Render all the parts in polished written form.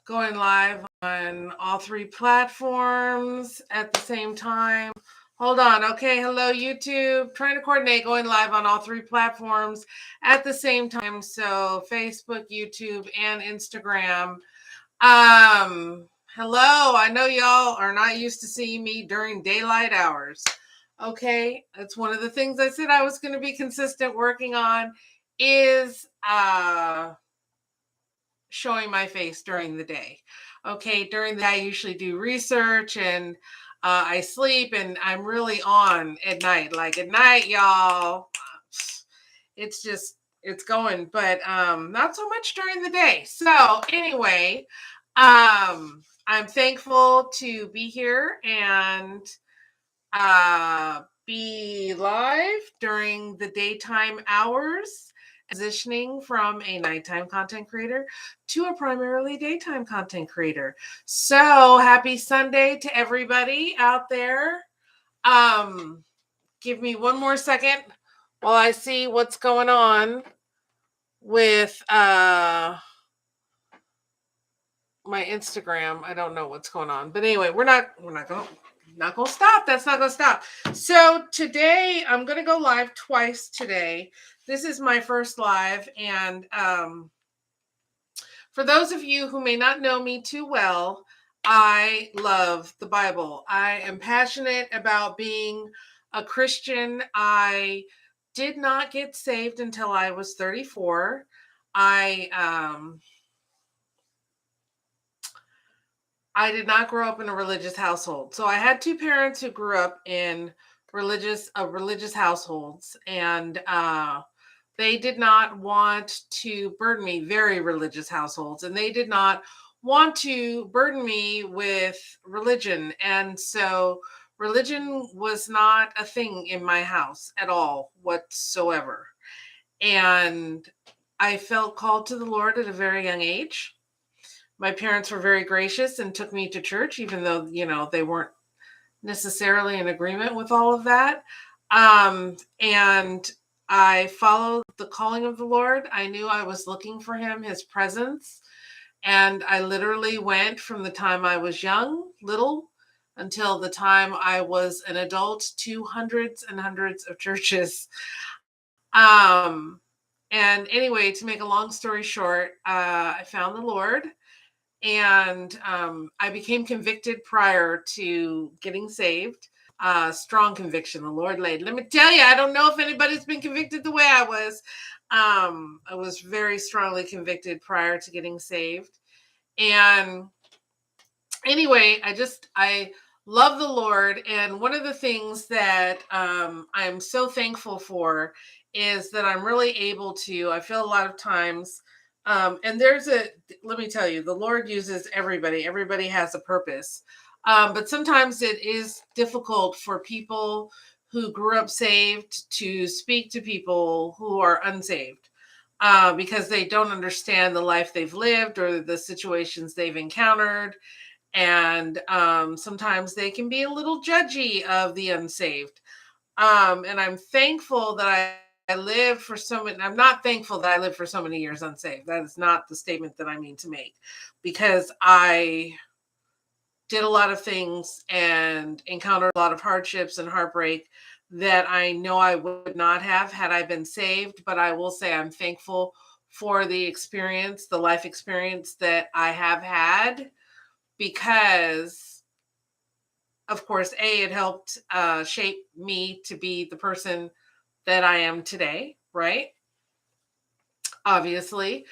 going live on all three platforms at the same time. Hold on. Okay. Hello, YouTube. Trying to coordinate going live on all three platforms at the same time. So Facebook, YouTube, and Instagram. Hello. I know y'all are not used to seeing me during daylight hours. Okay. That's one of the things I said I was going to be consistent working on is showing my face during the day. Okay, during the day I usually do research and I sleep, and I'm really on at night. Like at night, y'all, it's going, but not so much during the day. So anyway, I'm thankful to be here and be live during the daytime hours, transitioning from a nighttime content creator to a primarily daytime content creator. So happy Sunday to everybody out there. Give me one more second while I see what's going on with my Instagram. I don't know what's going on, but anyway, we're not gonna stop. That's not gonna stop. So today I'm gonna go live twice today. This is my first live, and for those of you who may not know me too well, I love the Bible. I am passionate about being a Christian. I did not get saved until I was 34. I did not grow up in a religious household. So I had two parents who grew up in religious households, and they did not want to burden me, very religious households, and they did not want to burden me with religion. And so religion was not a thing in my house at all whatsoever. And I felt called to the Lord at a very young age. My parents were very gracious and took me to church, even though, they weren't necessarily in agreement with all of that. And I followed the calling of the Lord. I knew I was looking for him, his presence. And I literally went from the time I was little, until the time I was an adult, to hundreds and hundreds of churches. And anyway, to make a long story short, I found the Lord. And I became convicted prior to getting saved. Strong conviction the Lord laid. Let me tell you, I don't know if anybody's been convicted the way I was. I was very strongly convicted prior to getting saved. And anyway, I love the Lord. And one of the things that I'm so thankful for is that I'm really able to, I feel a lot of times, and let me tell you, the Lord uses everybody. Everybody has a purpose. But sometimes it is difficult for people who grew up saved to speak to people who are unsaved, because they don't understand the life they've lived or the situations they've encountered. And sometimes they can be a little judgy of the unsaved. And I'm thankful that I lived for so many. I'm not thankful that I lived for so many years unsaved. That is not the statement that I mean to make, because I did a lot of things and encountered a lot of hardships and heartbreak that I know I would not have had I been saved. But I will say I'm thankful for the experience, the life experience that I have had, because of course, it helped shape me to be the person that I am today, right? Obviously.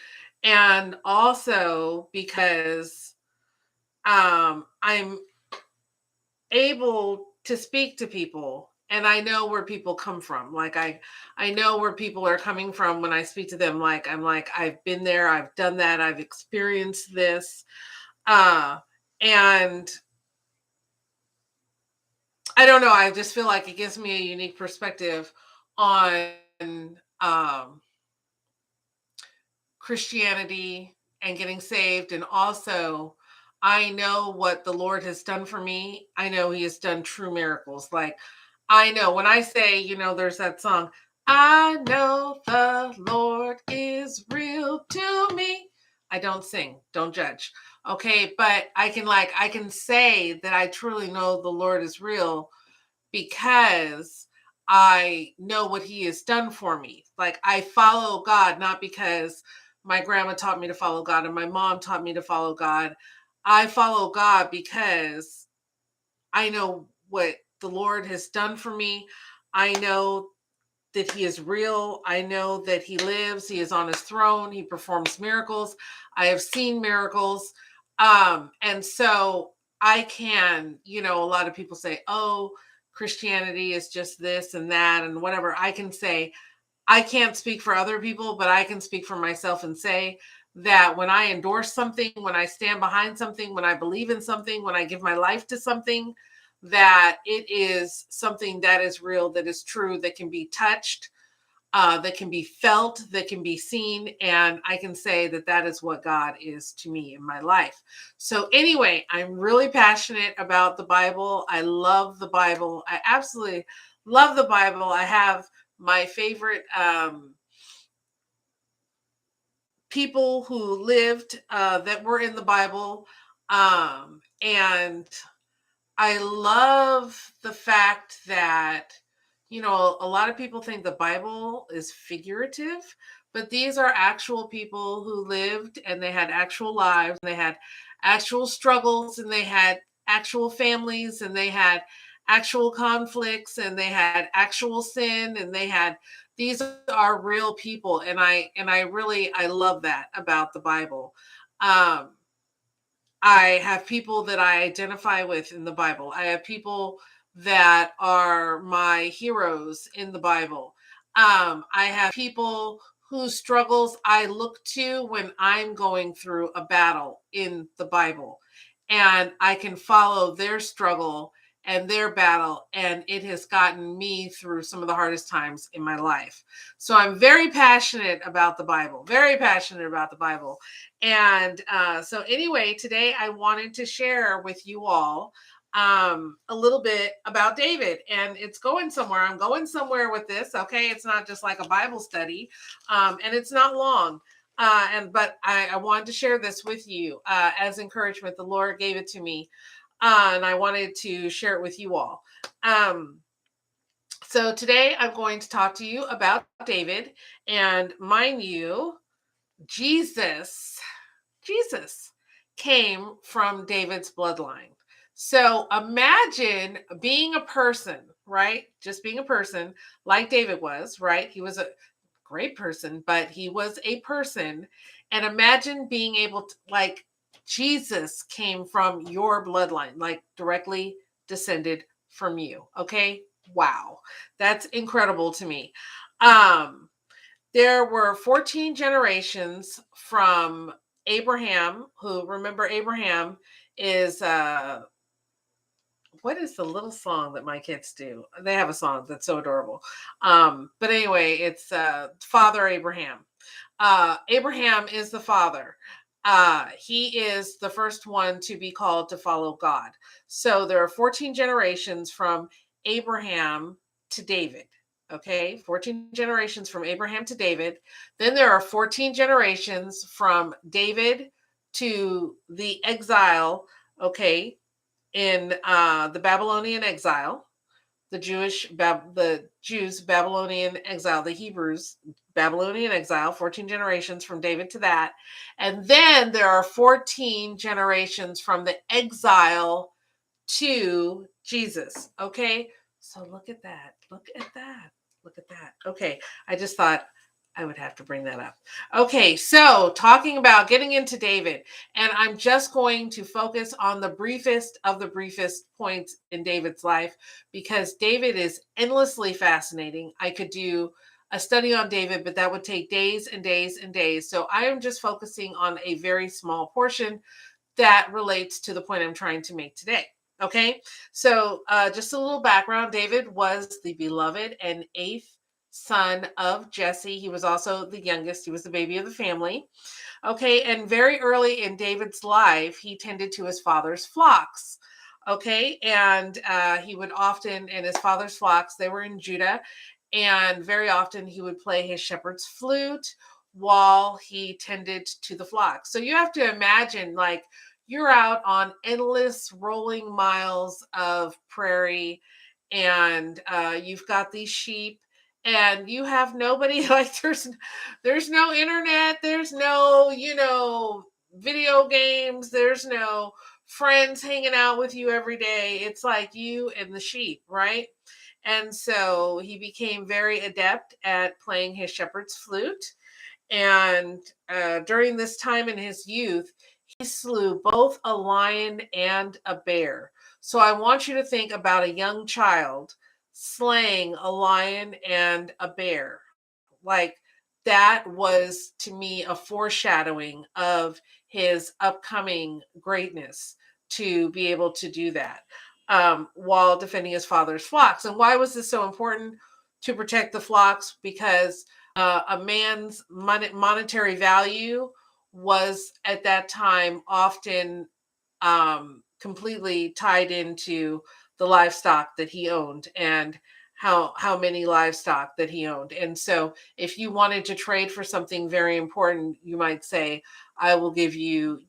And also because I'm able to speak to people, and I know where people come from. Like I know where people are coming from when I speak to them. Like I've been there, I've done that, I've experienced this. And I don't know. I just feel like it gives me a unique perspective on um, Christianity and getting saved. And also, I know what the Lord has done for me. I know he has done true miracles. Like, I know when I say, there's that song, I know the Lord is real to me. I don't sing, don't judge. Okay, but I can say that I truly know the Lord is real because I know what he has done for me. Like I follow God not because my grandma taught me to follow God and my mom taught me to follow God. I follow God because I know what the Lord has done for me. I know that he is real. I know that he lives. He is on his throne. He performs miracles. I have seen miracles. And so I can, a lot of people say, oh, Christianity is just this and that and whatever. I can say, I can't speak for other people, but I can speak for myself and say that when I endorse something, when I stand behind something, when I believe in something, when I give my life to something, that it is something that is real, that is true, that can be touched, that can be felt, that can be seen. And I can say that that is what God is to me in my life. So, anyway, I'm really passionate about the Bible. I love the Bible. I absolutely love the Bible. I have my favorite people who lived that were in the Bible. And I love the fact that, a lot of people think the Bible is figurative, but these are actual people who lived and they had actual lives, and they had actual struggles, and they had actual families, and they had actual conflicts, and they had actual sin, and these are real people. And I love that about the Bible. Um, I have people that I identify with in the Bible. I have people that are my heroes in the Bible. I have people whose struggles I look to when I'm going through a battle in the Bible. And I can follow their struggle and their battle, and it has gotten me through some of the hardest times in my life. So I'm very passionate about the Bible, very passionate about the Bible. And so, anyway, today I wanted to share with you all a little bit about David, and it's going somewhere. I'm going somewhere with this. Okay, it's not just like a Bible study, and it's not long. But I wanted to share this with you as encouragement. The Lord gave it to me, and I wanted to share it with you all. So today I'm going to talk to you about David, and mind you, Jesus Jesus came from David's bloodline. So imagine being a person, right? Just being a person like David was, right? He was a great person, but he was a person. And imagine being able to, like, Jesus came from your bloodline, like directly descended from you. Okay. Wow. That's incredible to me. Um, there were 14 generations from Abraham, who, remember, Abraham is what is the little song that my kids do? They have a song that's so adorable. But anyway, it's Father Abraham. Abraham is the father. He is the first one to be called to follow God. So there are 14 generations from Abraham to David. Okay, 14 generations from Abraham to David. Then there are 14 generations from David to the exile, okay, in the Babylonian exile, the Jews Babylonian exile, the Hebrews Babylonian exile, 14 generations from David to that. And then there are 14 generations from the exile to Jesus. Okay. So look at that. Look at that. Look at that. Okay. I just thought I would have to bring that up. Okay. So talking about getting into David, and I'm just going to focus on the briefest of the briefest points in David's life, because David is endlessly fascinating. I could do a study on David, but that would take days and days and days. So I am just focusing on a very small portion that relates to the point I'm trying to make today. Okay, so just a little background. David was the beloved and eighth son of Jesse. He was also the youngest. He was the baby of the family. Okay, and very early in David's life, he tended to his father's flocks. Okay, and he would often, and his father's flocks, they were in Judah, And very often he would play his shepherd's flute while he tended to the flock. So you have to imagine, like, you're out on endless rolling miles of prairie, and you've got these sheep, and you have nobody. Like, there's no internet, there's no, video games, there's no friends hanging out with you every day. It's like you and the sheep, right? And so he became very adept at playing his shepherd's flute. And during this time in his youth, he slew both a lion and a bear. So I want you to think about a young child slaying a lion and a bear. Like, that was to me a foreshadowing of his upcoming greatness, to be able to do that while defending his father's flocks. And why was this so important? To protect the flocks, because a man's monetary value was at that time often completely tied into the livestock that he owned, and how many livestock that he owned. And so if you wanted to trade for something very important, you might say, I will give you,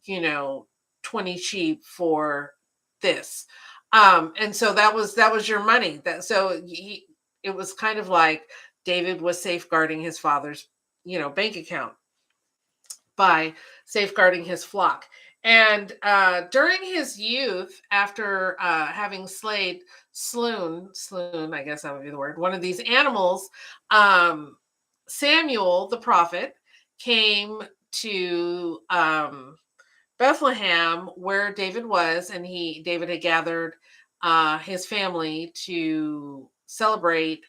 20 sheep for this. And so that was your money. It was kind of like David was safeguarding his father's, bank account by safeguarding his flock. And during his youth, after having slain, I guess that would be the word, one of these animals, Samuel the prophet came to Bethlehem, where David was, and David had gathered his family to celebrate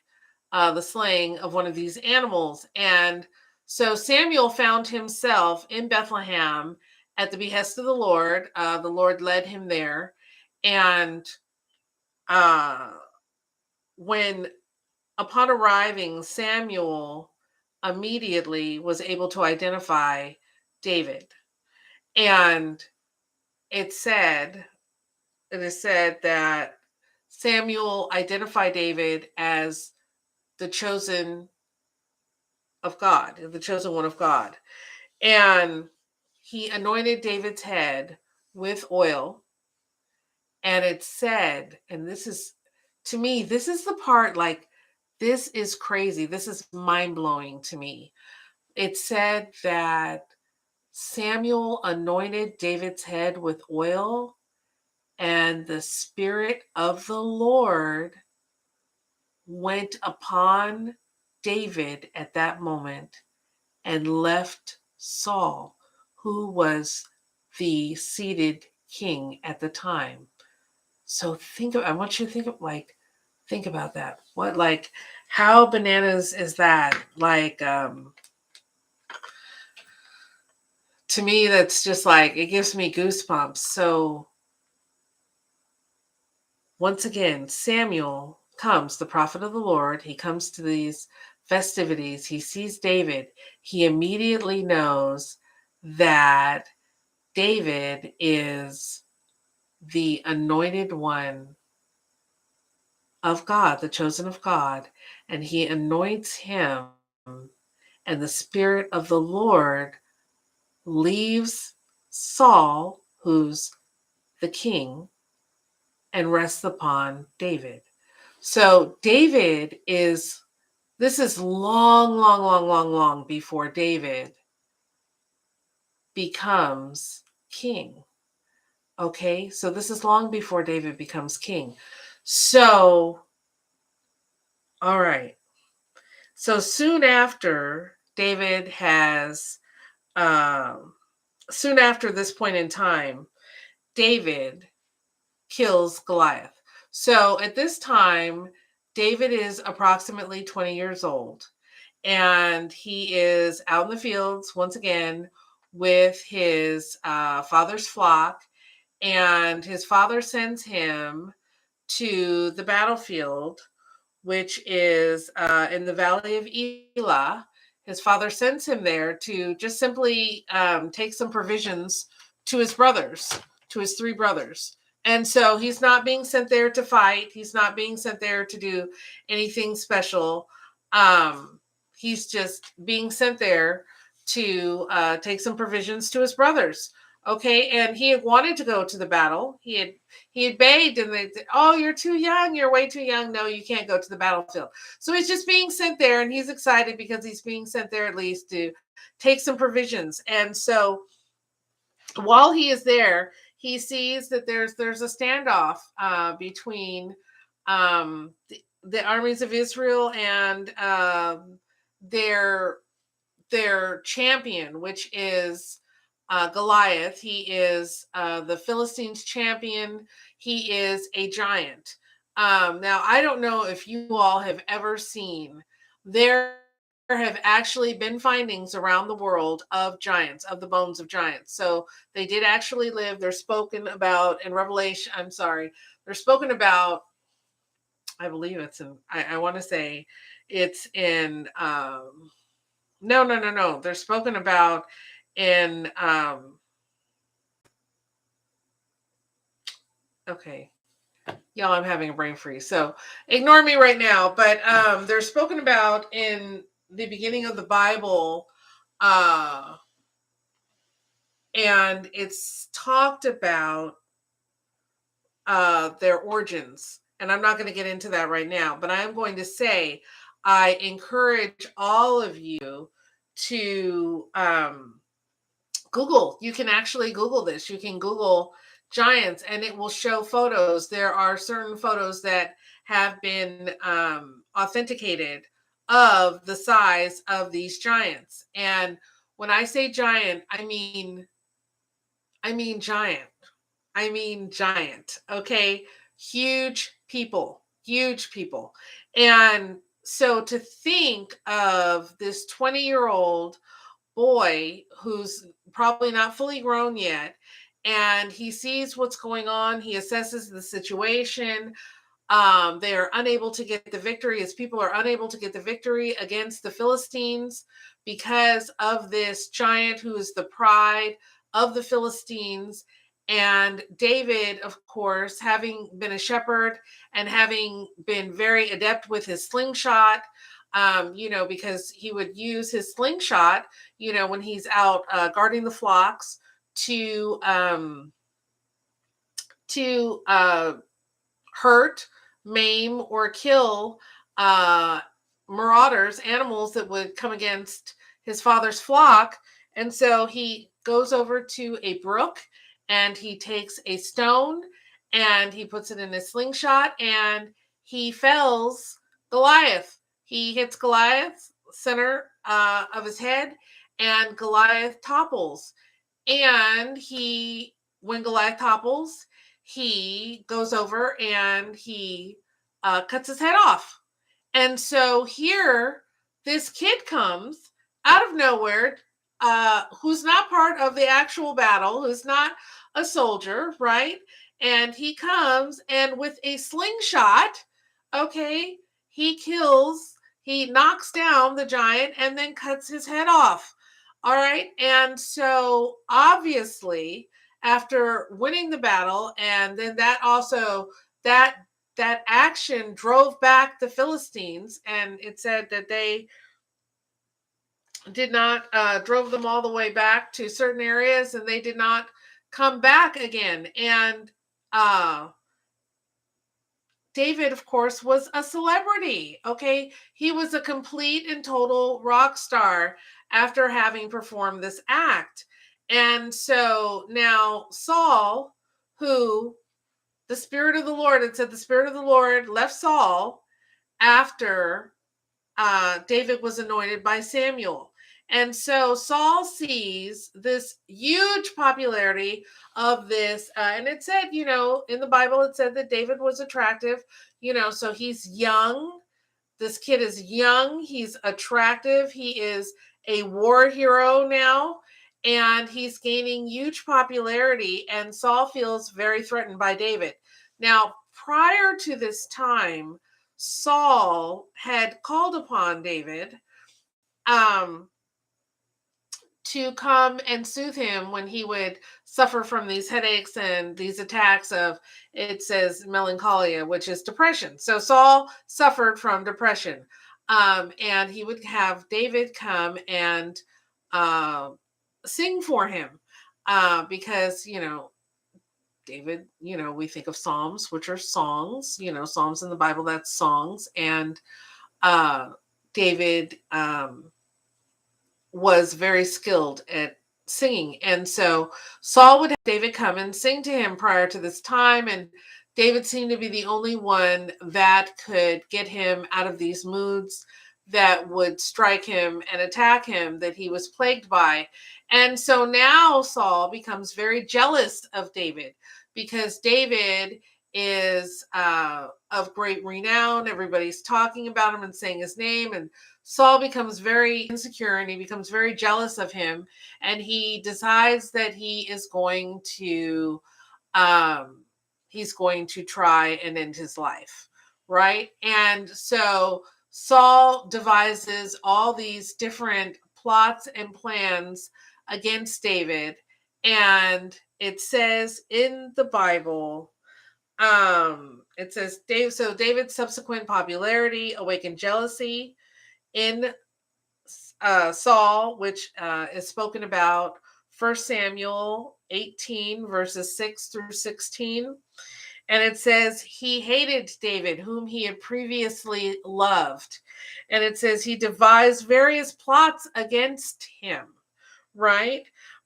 the slaying of one of these animals. And so Samuel found himself in Bethlehem at the behest of the Lord. The Lord led him there. And uh, when, upon arriving, Samuel immediately was able to identify David. And it is said that Samuel identified David as the chosen of God, the chosen one of God. And he anointed David's head with oil. And it said, and this is, to me, this is the part, like, this is crazy. This is mind blowing to me. It said that Samuel anointed David's head with oil, and the Spirit of the Lord went upon David at that moment and left Saul, who was the seated king at the time. So I want you to think about that. How bananas is that? To me, that's just like, it gives me goosebumps. So once again, Samuel comes, the prophet of the Lord. He comes to these festivities. He sees David. He immediately knows that David is the anointed one of God, the chosen of God, and he anoints him, and the Spirit of the Lord leaves Saul, who's the king, and rests upon David. So this is long, long, long, long, long before David becomes king. Okay, so this is long before David becomes king. So, all right. So soon after soon after this point in time, David kills Goliath. So at this time, David is approximately 20 years old, and he is out in the fields once again with his father's flock, and his father sends him to the battlefield, which is in the valley of Elah. His father sends him there to just simply take some provisions to his brothers, to his three brothers. And so he's not being sent there to fight. He's not being sent there to do anything special. Um, he's just being sent there to take some provisions to his brothers. Okay, and he had wanted to go to the battle. He had begged, and they said, "Oh, you're too young. You're way too young. No, you can't go to the battlefield." So he's just being sent there, and he's excited because he's being sent there at least to take some provisions. And so while he is there, he sees that there's a standoff between the armies of Israel and their their champion, which is Goliath. He is the Philistines' champion. He is a giant. Now, I don't know if you all have ever seen, there have actually been findings around the world of giants, of the bones of giants. So they did actually live. They're spoken about in Revelation. I'm sorry. They're spoken about, I believe it's in, I want to say it's in, no. They're spoken about in okay. Y'all, I'm having a brain freeze. So ignore me right now. But they're spoken about in the beginning of the Bible. Uh and it's talked about their origins. And I'm not going to get into that right now, but I am going to say I encourage all of you to Google. You can actually Google this. You can Google giants and it will show photos. There are certain photos that have been authenticated of the size of these giants. And when I say giant, I mean giant. I mean giant. Okay. Huge people. And so to think of this 20-year-old boy who's probably not fully grown yet, and he sees what's going on, he assesses the situation. They are unable to get the victory. His people are unable to get the victory against the Philistines because of this giant who is the pride of the Philistines. And David, of course, having been a shepherd and having been very adept with his slingshot, because he would use his slingshot, when he's out guarding the flocks to hurt, maim, or kill uh, marauders, animals that would come against his father's flock. And so he goes over to a brook and he takes a stone and he puts it in his slingshot and he fells Goliath. He hits Goliath's center of his head and Goliath topples. And when Goliath topples, he goes over and he cuts his head off. And so here, this kid comes out of nowhere, who's not part of the actual battle, who's not a soldier, right? And he comes and with a slingshot, okay, he knocks down the giant and then cuts his head off. All right. And so obviously, after winning the battle, and then that action drove back the Philistines, and it said that they did not drove them all the way back to certain areas, and they did not come back again. And David, of course, was a celebrity. Okay, he was a complete and total rock star after having performed this act. And so now Saul, who the Spirit of the Lord, it said the Spirit of the Lord left Saul after David was anointed by Samuel. And so Saul sees this huge popularity of this. And it said, in the Bible, it said that David was attractive, so he's young. This kid is young. He's attractive. He is a war hero now. And he's gaining huge popularity. And Saul feels very threatened by David. Now, prior to this time, Saul had called upon David to come and soothe him when he would suffer from these headaches and these attacks of, it says, melancholia, which is depression. So Saul suffered from depression. And he would have David come and uh, sing for him, because David, we think of Psalms, which are songs, Psalms in the Bible, that's songs. And uh, David was very skilled at singing. And so Saul would have David come and sing to him prior to this time. And David seemed to be the only one that could get him out of these moods that would strike him and attack him that he was plagued by. And so now Saul becomes very jealous of David because David is of great renown. Everybody's talking about him and saying his name. And Saul becomes very insecure and he becomes very jealous of him. And he decides that um, he's going to try and end his life. Right. And so Saul devises all these different plots and plans against David. And it says in the Bible, it says David's subsequent popularity awakened jealousy in Saul, which is spoken about 1 Samuel 18 verses 6 through 16. And it says he hated David, whom he had previously loved. And it says he devised various plots against him, right?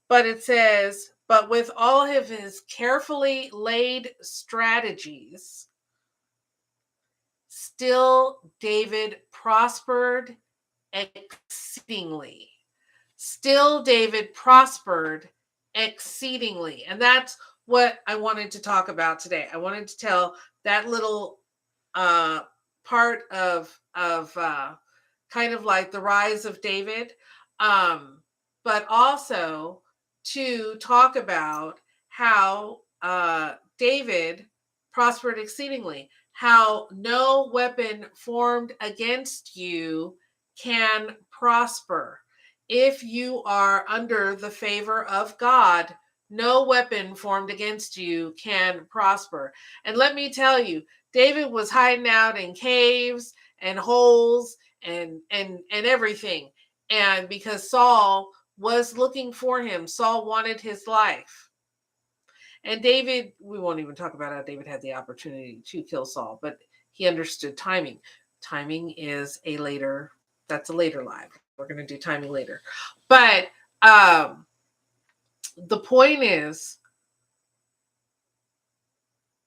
But it says, but with all of his carefully laid strategies, still David prospered exceedingly. Still David prospered exceedingly. And that's what I wanted to talk about today. I wanted to tell that little part of kind of like the rise of David, but also to talk about how David prospered exceedingly, how no weapon formed against you can prosper. If you are under the favor of God, no weapon formed against you can prosper. And let me tell you, David was hiding out in caves and holes and everything. And because Saul was looking for him, Saul wanted his life. And David, we won't even talk about how David had the opportunity to kill Saul, but he understood timing. Timing is that's a later live. We're going to do timing later. But the point is,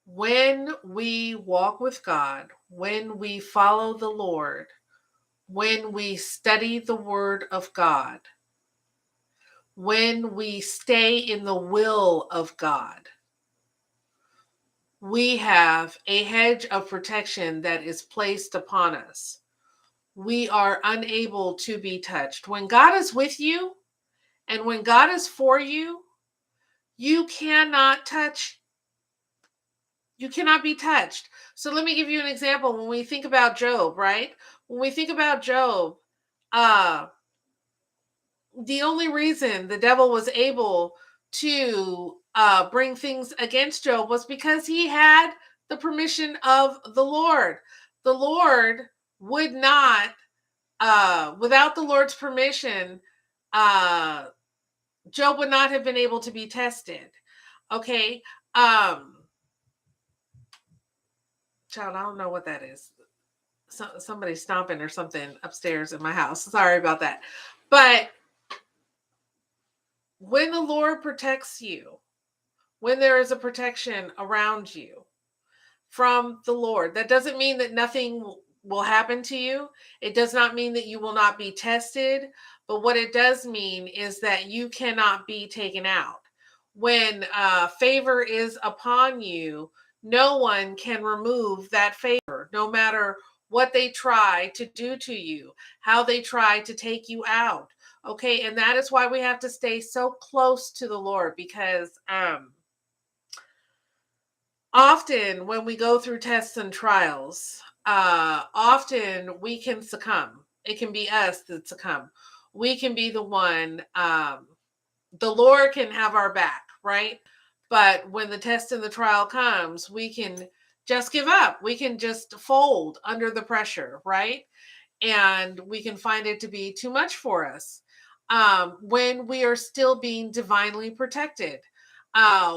when we walk with God, when we follow the Lord, when we study the Word of God, when we stay in the will of God, we have a hedge of protection that is placed upon us. We are unable to be touched. When God is with you and when God is for you, you cannot be touched. So let me give you an example. When we think about Job, right? When we think about Job, the only reason the devil was able to bring things against Job was because he had the permission of the Lord. The Lord would not, without the Lord's permission, Job would not have been able to be tested. Okay. Child, I don't know what that is. Somebody stomping or something upstairs in my house. Sorry about that. But when the Lord protects you, when there is a protection around you from the Lord, that doesn't mean that nothing will happen to you. It does not mean that you will not be tested. But what it does mean is that you cannot be taken out. When favor is upon you, no one can remove that favor, no matter what they try to do to you, how they try to take you out. Okay, and that is why we have to stay so close to the Lord, because often when we go through tests and trials, often we can succumb. It can be us that succumb. We can be the one, the Lord can have our back, right? But when the test and the trial comes, we can just give up. We can just fold under the pressure, right? and we can find it to be too much for us when we are still being divinely protected.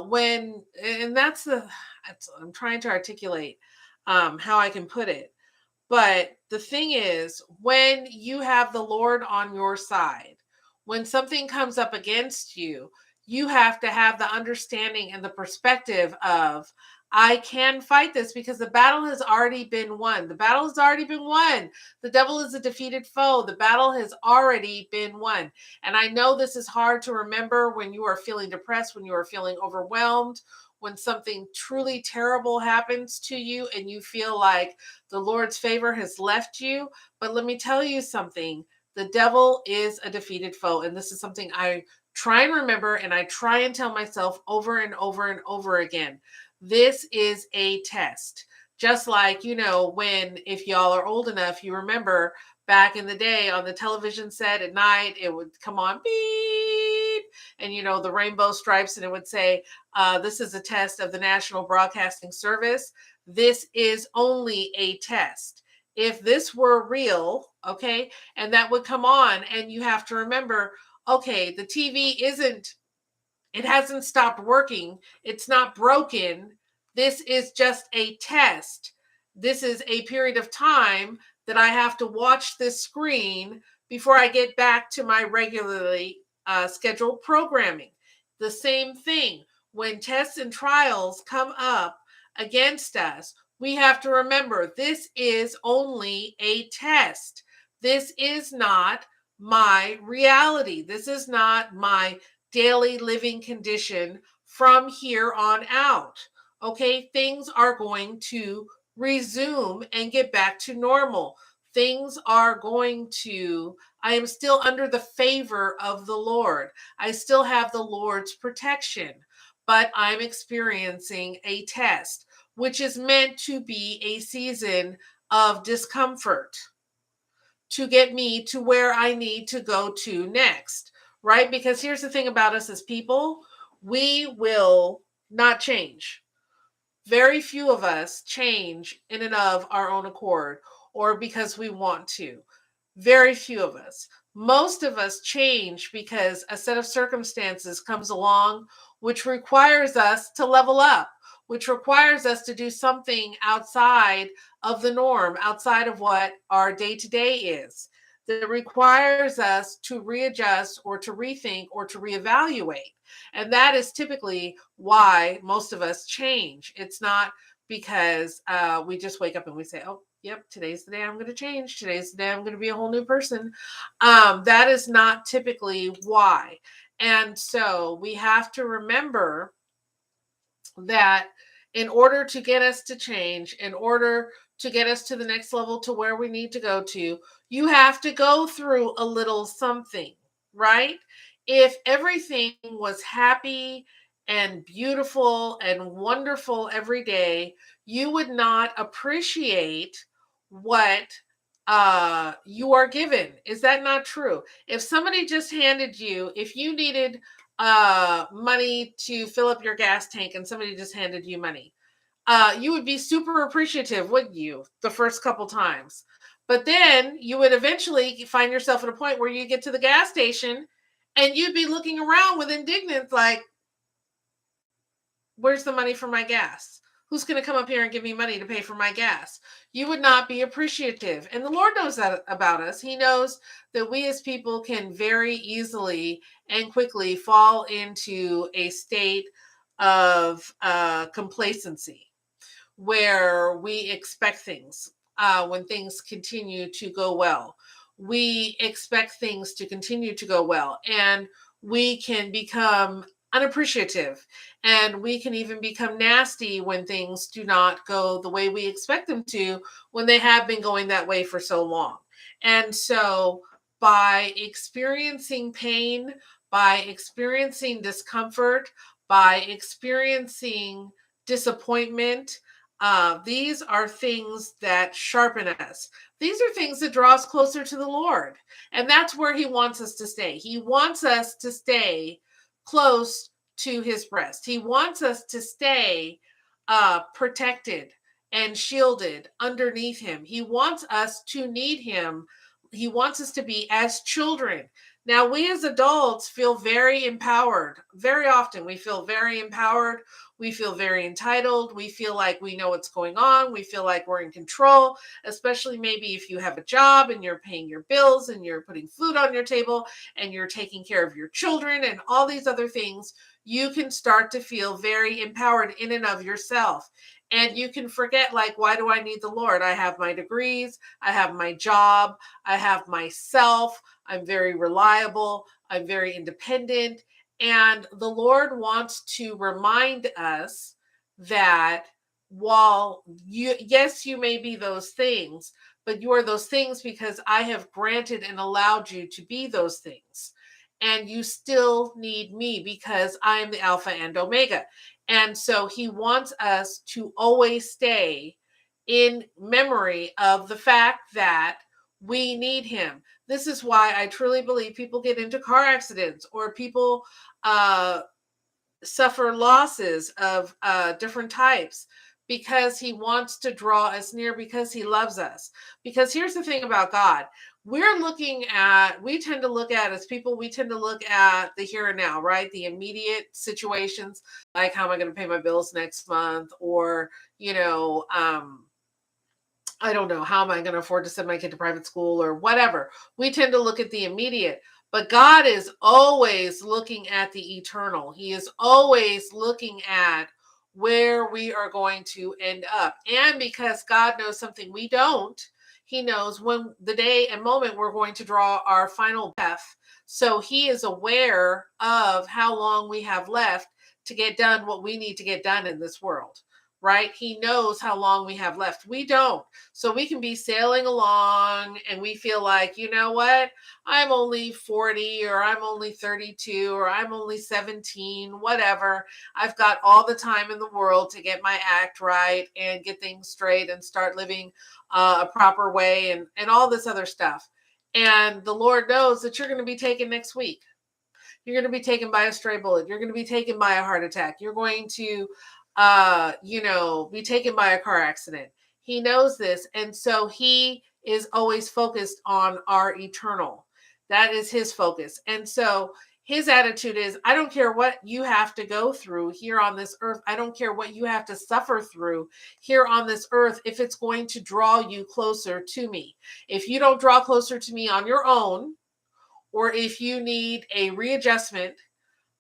When and I'm trying to articulate how I can put it. But the thing is, when you have the Lord on your side, when something comes up against you, you have to have the understanding and the perspective of, I can fight this because the battle has already been won. The battle has already been won. The devil is a defeated foe. The battle has already been won. And I know this is hard to remember when you are feeling depressed, when you are feeling overwhelmed, when something truly terrible happens to you and you feel like the Lord's favor has left you. But let me tell you something. The devil is a defeated foe. And this is something I try and remember, and I try and tell myself over and over and over again. This is a test. Just like, when, if y'all are old enough, you remember back in the day on the television set at night, it would come on beep, and the rainbow stripes, and it would say, this is a test of the National Broadcasting Service. This is only a test. If this were real, okay, and that would come on, and you have to remember, okay, the TV it hasn't stopped working. It's not broken. This is just a test. This is a period of time that I have to watch this screen before I get back to my regularly scheduled programming. The same thing. When tests and trials come up against us, we have to remember this is only a test. This is not my reality. This is not my daily living condition from here on out. Okay, things are going to resume and get back to normal. Things are going to, I am still under the favor of the Lord. I still have the Lord's protection, but I'm experiencing a test, which is meant to be a season of discomfort to get me to where I need to go to next, right? Because here's the thing about us as people, we will not change. Very few of us change in and of our own accord or because we want to. Very few of us. Most of us change because a set of circumstances comes along which requires us to level up, which requires us to do something outside of the norm, outside of what our day to day is, that requires us to readjust or to rethink or to reevaluate. And that is typically why most of us change. It's not because we just wake up and we say, oh, yep, today's the day I'm going to change. Today's the day I'm going to be a whole new person. That is not typically why. And so we have to remember that in order to get us to change, in order to get us to the next level to where we need to go to, you have to go through a little something, right? If everything was happy and beautiful and wonderful every day, you would not appreciate what you are given. Is that not true? If somebody just handed you, if you needed money to fill up your gas tank and somebody just handed you money, you would be super appreciative, wouldn't you, the first couple times? But then you would eventually find yourself at a point where you get to the gas station and you'd be looking around with indignance, like, where's the money for my gas? Who's going to come up here and give me money to pay for my gas? You would not be appreciative. And the Lord knows that about us. He knows that we as people can very easily and quickly fall into a state of complacency where we expect things when things continue to go well. We expect things to continue to go well, and we can become unappreciative, and we can even become nasty when things do not go the way we expect them to, when they have been going that way for so long. And so by experiencing pain, by experiencing discomfort, by experiencing disappointment, these are things that sharpen us. These are things that draw us closer to the Lord. And that's where He wants us to stay. He wants us to stay close to His breast. He wants us to stay protected and shielded underneath him. He wants us to need him. He wants us to be as children. Now, we as adults feel very empowered. Very often, we feel very empowered. We feel very entitled. We feel like we know what's going on. We feel like we're in control, especially maybe if you have a job and you're paying your bills and you're putting food on your table and you're taking care of your children and all these other things. You can start to feel very empowered in and of yourself. And you can forget, like, why do I need the Lord? I have my degrees, I have my job, I have myself, I'm very reliable, I'm very independent. And the Lord wants to remind us that while yes, you may be those things, but you are those things because I have granted and allowed you to be those things. And you still need me because I am the Alpha and Omega. And so he wants us to always stay in memory of the fact that we need him. This is why I truly believe people get into car accidents or people suffer losses of different types because he wants to draw us near because he loves us. Because here's the thing about God. We tend to look at as people, we tend to look at the here and now, right? The immediate situations, like how am I going to pay my bills next month? Or, I don't know, how am I going to afford to send my kid to private school or whatever? We tend to look at the immediate, but God is always looking at the eternal. He is always looking at where we are going to end up. And because God knows something we don't, he knows when the day and moment we're going to draw our final breath. So he is aware of how long we have left to get done what we need to get done in this world, right? He knows how long we have left. We don't. So we can be sailing along and we feel like, you know what? I'm only 40 or I'm only 32 or I'm only 17, whatever. I've got all the time in the world to get my act right and get things straight and start living a proper way and all this other stuff. And the Lord knows that you're going to be taken next week. You're going to be taken by a stray bullet. You're going to be taken by a heart attack. You're going to be taken by a car accident. He knows this. And so he is always focused on our eternal. That is his focus. And so his attitude is, I don't care what you have to go through here on this earth. I don't care what you have to suffer through here on this earth if it's going to draw you closer to me. If you don't draw closer to me on your own, or if you need a readjustment,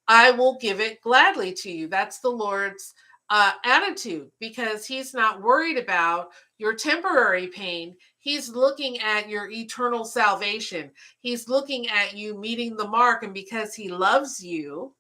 I will give it gladly to you. That's the Lord's attitude, because he's not worried about your temporary pain. He's looking at your eternal salvation. He's looking at you meeting the mark. And because he loves you,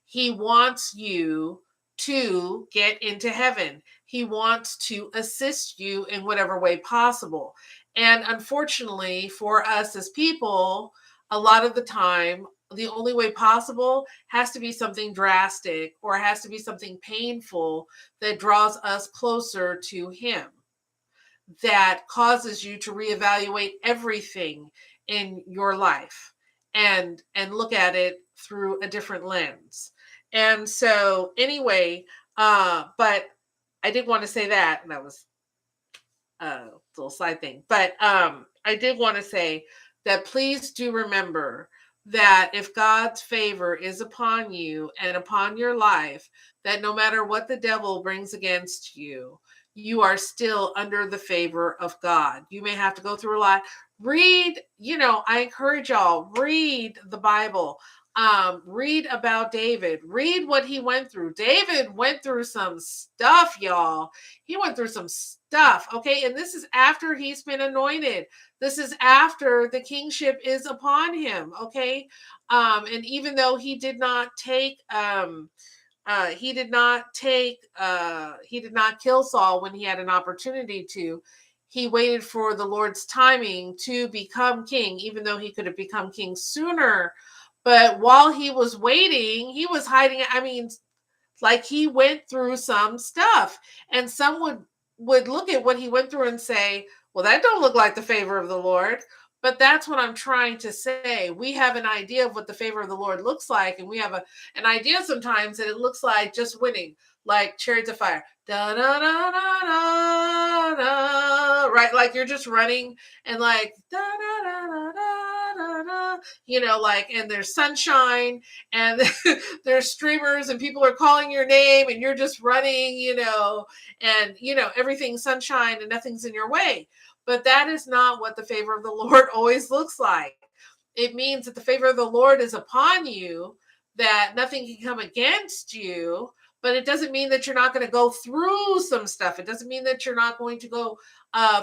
he wants you to get into heaven. He wants to assist you in whatever way possible. And unfortunately for us as people, a lot of the time, the only way possible has to be something drastic or has to be something painful that draws us closer to him, that causes you to reevaluate everything in your life and look at it through a different lens. And so anyway, but I did want to say that, and that was a little side thing, but I did want to say that please do remember that if God's favor is upon you and upon your life, that no matter what the devil brings against you, you are still under the favor of God. You may have to go through a lot. Read, I encourage y'all, read the Bible. Read about David. Read what he went through. David went through some stuff, y'all. He went through some stuff. Okay. And this is after he's been anointed. This is after the kingship is upon him. Okay. And even though he did not kill Saul when he had an opportunity to, he waited for the Lord's timing to become king, even though he could have become king sooner. But while he was waiting, he was hiding. I mean, like, he went through some stuff, and some would look at what he went through and say, well, that don't look like the favor of the Lord. But that's what I'm trying to say. We have an idea of what the favor of the Lord looks like, and we have an idea sometimes that it looks like just winning, like chariots of fire. Da, da, da, da, da, da, right? Like you're just running and like da, da, da, da, da, da, like, and there's sunshine and there's streamers and people are calling your name and you're just running, and everything's sunshine and nothing's in your way. But that is not what the favor of the Lord always looks like. It means that the favor of the Lord is upon you, that nothing can come against you, but it doesn't mean that you're not going to go through some stuff. It doesn't mean that you're not going to go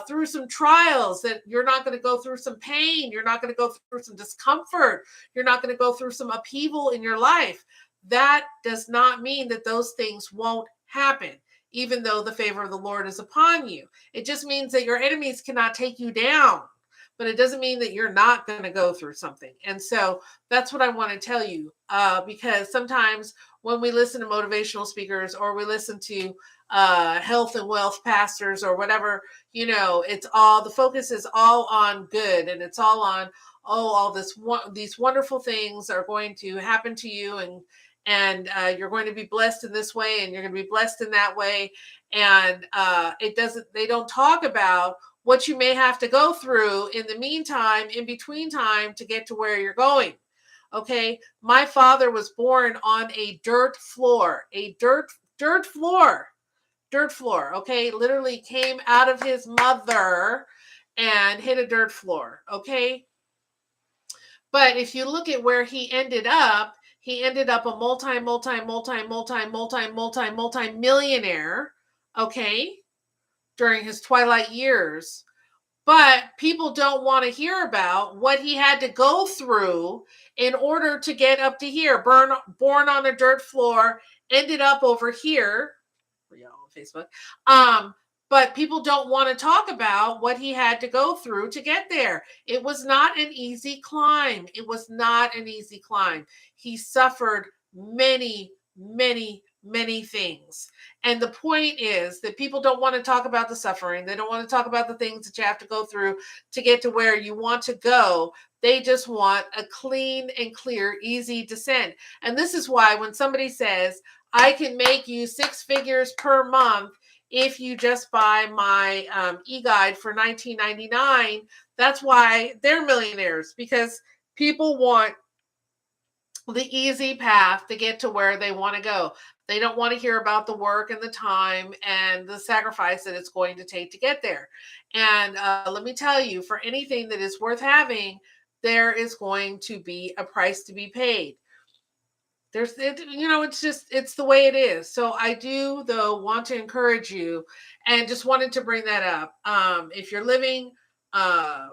through some trials, that you're not going to go through some pain. You're not going to go through some discomfort. You're not going to go through some upheaval in your life. That does not mean that those things won't happen, even though the favor of the Lord is upon you. It just means that your enemies cannot take you down, but it doesn't mean that you're not going to go through something. And so that's what I want to tell you, because sometimes when we listen to motivational speakers or we listen to health and wealth pastors or whatever, it's all, the focus is all on good, and it's all on, all these wonderful things are going to happen to you, and you're going to be blessed in this way, and you're going to be blessed in that way. And they don't talk about what you may have to go through in the meantime, in between time, to get to where you're going. Okay. My father was born on a dirt floor. Okay. Literally came out of his mother and hit a dirt floor. Okay. But if you look at where he ended up a multi-millionaire, okay, during his twilight years. But people don't want to hear about what he had to go through in order to get up to here. Born on a dirt floor, ended up over here. For y'all on Facebook. But people don't want to talk about what he had to go through to get there. It was not an easy climb. He suffered many, many, many things. And the point is that people don't want to talk about the suffering. They don't want to talk about the things that you have to go through to get to where you want to go. They just want a clean and clear, easy descent. And this is why when somebody says, I can make you 6 figures per month if you just buy my e-guide for $19.99, that's why they're millionaires, because people want the easy path to get to where they want to go. They don't want to hear about the work and the time and the sacrifice that it's going to take to get there. And let me tell you, for anything that is worth having, there is going to be a price to be paid. It's the way it is. So I do, though, want to encourage you, and just wanted to bring that up. If you're living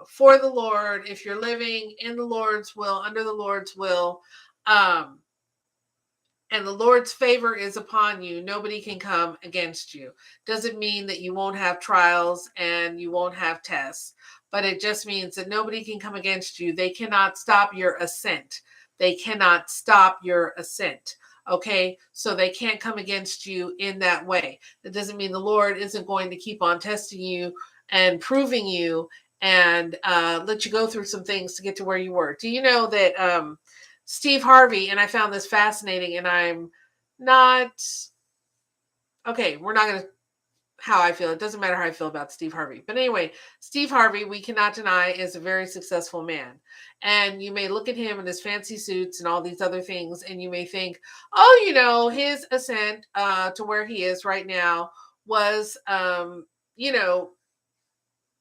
for the Lord, if you're living in the Lord's will, under the Lord's will, and the Lord's favor is upon you, nobody can come against you. Doesn't mean that you won't have trials and you won't have tests, but it just means that nobody can come against you. They cannot stop your ascent. Okay, so they can't come against you in that way. That doesn't mean the Lord isn't going to keep on testing you and proving you and let you go through some things to get to where you were. Do you know that Steve Harvey, and I found this fascinating, and I'm not, okay, we're not going to, how I feel. It doesn't matter how I feel about Steve Harvey. But anyway, Steve Harvey, we cannot deny, is a very successful man. And you may look at him in his fancy suits and all these other things, and you may think, oh, his ascent to where he is right now was,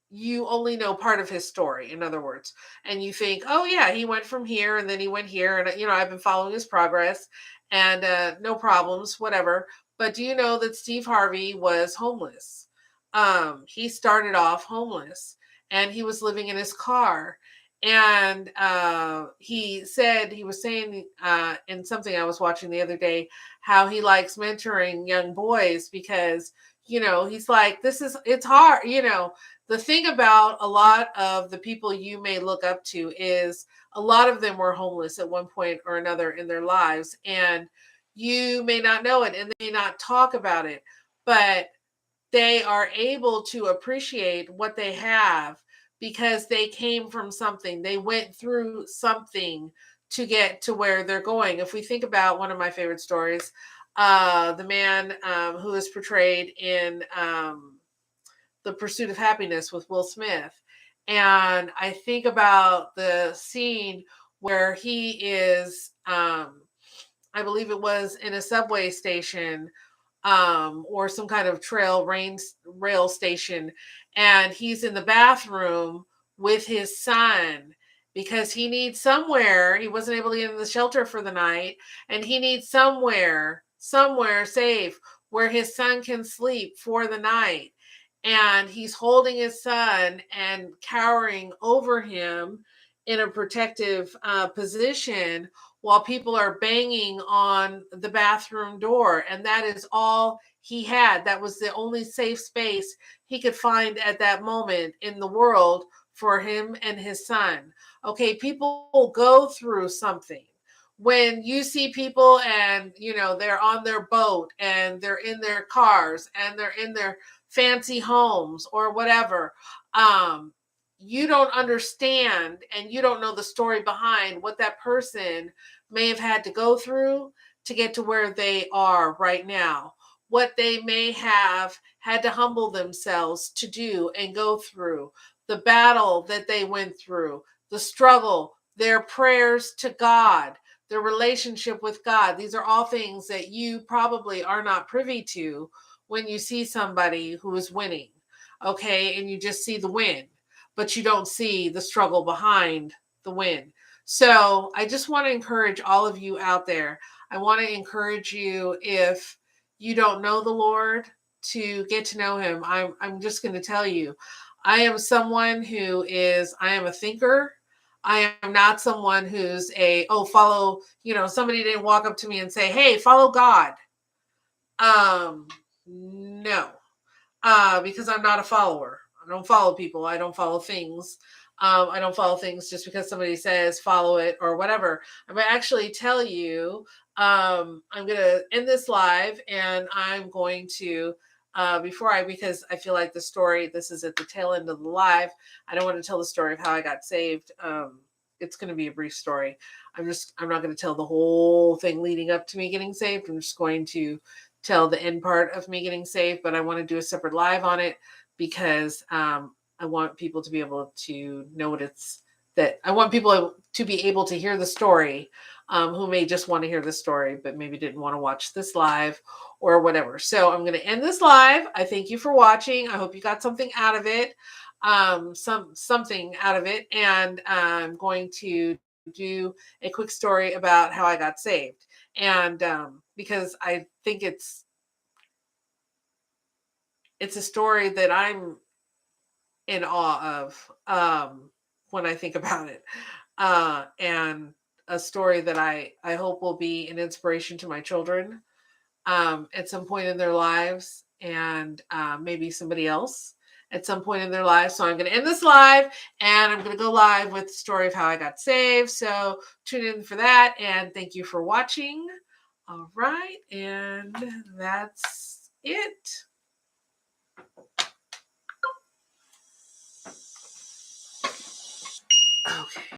you only know part of his story, in other words. And you think, oh, yeah, he went from here and then he went here. And, I've been following his progress and no problems, whatever. But do you know that Steve Harvey was homeless? He started off homeless and he was living in his car. And he was saying in something I was watching the other day, how he likes mentoring young boys because, he's like, it's hard. The thing about a lot of the people you may look up to is a lot of them were homeless at one point or another in their lives. And you may not know it and they may not talk about it, but they are able to appreciate what they have because they came from something. They went through something to get to where they're going. If we think about one of my favorite stories, the man who is portrayed in The Pursuit of Happiness with Will Smith. And I think about the scene where he is, I believe it was in a subway station, or some kind of rail station, and he's in the bathroom with his son because he needs somewhere. He wasn't able to get in the shelter for the night, and he needs somewhere safe where his son can sleep for the night. And he's holding his son and cowering over him in a protective position while people are banging on the bathroom door. And that is all he had. That was the only safe space he could find at that moment in the world for him and his son. Okay, people go through something. When you see people and they're on their boat and they're in their cars and they're in their fancy homes or whatever, you don't understand and you don't know the story behind what that person may have had to go through to get to where they are right now, what they may have had to humble themselves to do and go through, the battle that they went through, the struggle, their prayers to God, their relationship with God. These are all things that you probably are not privy to when you see somebody who is winning, okay, and you just see the win, but you don't see the struggle behind the win. So I just want to encourage all of you out there. I want to encourage you, if you don't know the Lord, to get to know him. I'm just going to tell you, I am I am a thinker. I am not someone who's follow, somebody didn't walk up to me and say, hey, follow God. No, because I'm not a follower. I don't follow people. I don't follow things. I don't follow things just because somebody says follow it or whatever. I'm going to actually tell you, I'm going to end this live, and I'm going to, because I feel like this is at the tail end of the live. I don't want to tell the story of how I got saved. It's going to be a brief story. I'm not going to tell the whole thing leading up to me getting saved. I'm just going to tell the end part of me getting saved, but I want to do a separate live on it because I want people to be able to know I want people to be able to hear the story, who may just want to hear the story, but maybe didn't want to watch this live or whatever. So I'm going to end this live. I thank you for watching. I hope you got something out of it, something out of it. And I'm going to do a quick story about how I got saved. And because I think it's a story that I'm in awe of, when I think about it, and a story that I hope will be an inspiration to my children at some point in their lives, and maybe somebody else at some point in their lives. So I'm going to end this live, and I'm going to go live with the story of how I got saved. So tune in for that, and thank you for watching. All right, and that's it. Okay.